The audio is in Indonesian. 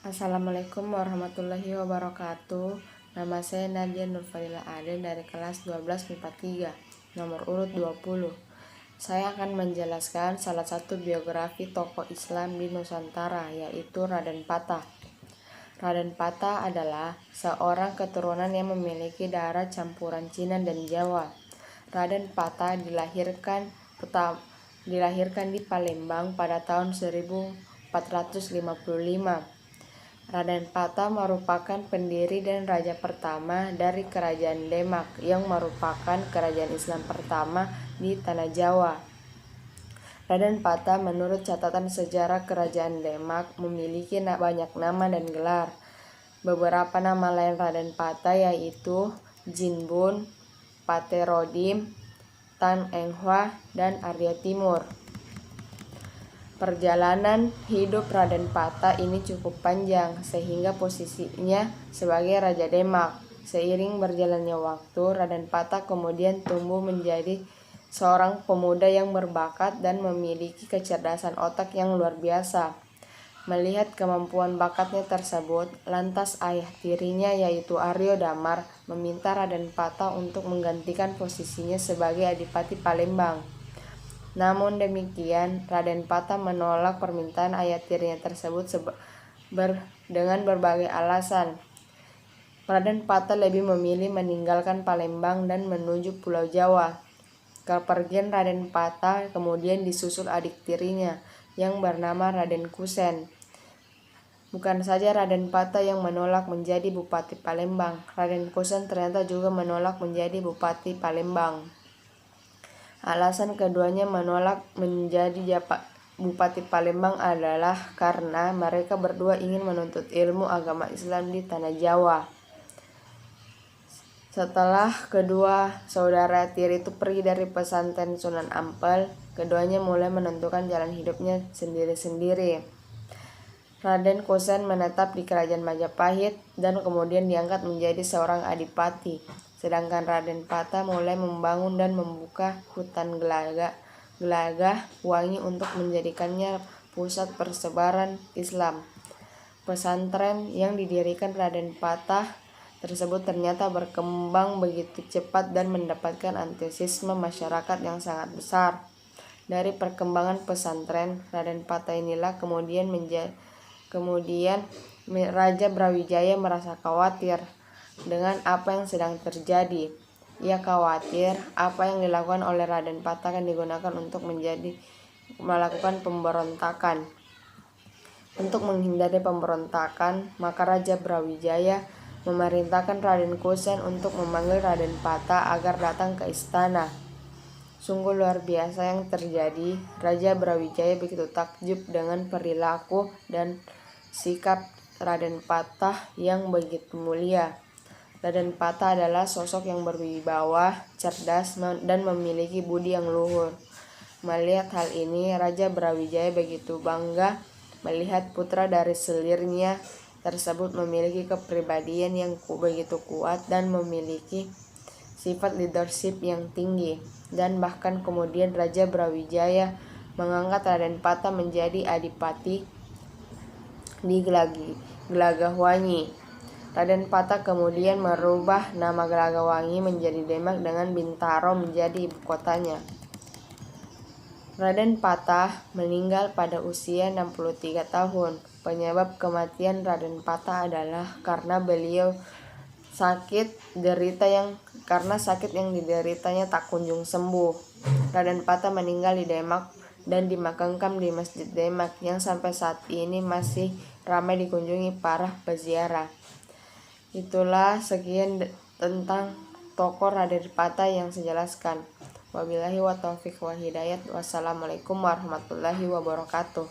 Assalamualaikum warahmatullahi wabarakatuh. Nama saya Nadia Nurfadila Aden dari kelas 12 MIPA 3, nomor urut 20. Saya akan menjelaskan salah satu biografi tokoh Islam di Nusantara, yaitu Raden Patah. Raden Patah adalah seorang keturunan yang memiliki darah campuran Cina dan Jawa. Raden Patah dilahirkan di Palembang pada tahun 1455. Raden Patah merupakan pendiri dan raja pertama dari Kerajaan Demak yang merupakan kerajaan Islam pertama di Tanah Jawa. Raden Patah menurut catatan sejarah Kerajaan Demak memiliki banyak nama dan gelar. Beberapa nama lain Raden Patah yaitu Jinbun, Paterodim, Tan Eng Hwa, dan Arya Timur. Perjalanan hidup Raden Patah ini cukup panjang sehingga posisinya sebagai Raja Demak. Seiring berjalannya waktu, Raden Patah kemudian tumbuh menjadi seorang pemuda yang berbakat dan memiliki kecerdasan otak yang luar biasa. Melihat kemampuan bakatnya tersebut, lantas ayah tirinya yaitu Aryo Damar meminta Raden Patah untuk menggantikan posisinya sebagai Adipati Palembang. Namun demikian, Raden Patah menolak permintaan ayah tirinya tersebut dengan berbagai alasan. Raden Patah lebih memilih meninggalkan Palembang dan menuju Pulau Jawa. Kepergian Raden Patah kemudian disusul adik tirinya yang bernama Raden Kusen. Bukan saja Raden Patah yang menolak menjadi Bupati Palembang, Raden Kusen ternyata juga menolak menjadi Bupati Palembang. Alasan keduanya menolak menjadi Bupati Palembang adalah karena mereka berdua ingin menuntut ilmu agama Islam di Tanah Jawa. Setelah kedua saudara tiri itu pergi dari pesantren Sunan Ampel, keduanya mulai menentukan jalan hidupnya sendiri-sendiri. Raden Kusen menetap di Kerajaan Majapahit dan kemudian diangkat menjadi seorang adipati. Sedangkan Raden Patah mulai membangun dan membuka hutan Gelagah Wangi untuk menjadikannya pusat persebaran Islam. Pesantren yang didirikan Raden Patah tersebut ternyata berkembang begitu cepat dan mendapatkan antusiasme masyarakat yang sangat besar. Dari perkembangan pesantren, Raden Patah inilah kemudian Raja Brawijaya merasa khawatir dengan apa yang sedang terjadi. Ia khawatir apa yang dilakukan oleh Raden Patah akan digunakan untuk melakukan pemberontakan. Untuk menghindari pemberontakan, maka Raja Brawijaya memerintahkan Raden Kusen untuk memanggil Raden Patah agar datang ke istana. Sungguh luar biasa yang terjadi. Raja Brawijaya begitu takjub dengan perilaku dan sikap Raden Patah yang begitu mulia. Raden Patah adalah sosok yang berwibawa, cerdas, dan memiliki budi yang luhur. Melihat hal ini, Raja Brawijaya begitu bangga melihat putra dari selirnya tersebut memiliki kepribadian yang begitu kuat dan memiliki sifat leadership yang tinggi. Dan bahkan kemudian Raja Brawijaya mengangkat Raden Patah menjadi adipati di Gelagah Wangi. Raden Patah kemudian merubah nama Gelagah Wangi menjadi Demak dengan Bintaro menjadi ibu kotanya. Raden Patah meninggal pada usia 63 tahun. Penyebab kematian Raden Patah adalah karena beliau sakit yang dideritanya tak kunjung sembuh. Raden Patah meninggal di Demak dan dimakamkan di Masjid Demak yang sampai saat ini masih ramai dikunjungi para peziarah. Itulah sekian tentang tokoh Raden Patah yang saya jelaskan. Wabillahi wa taufiq wa hidayat. Wassalamualaikum warahmatullahi wabarakatuh.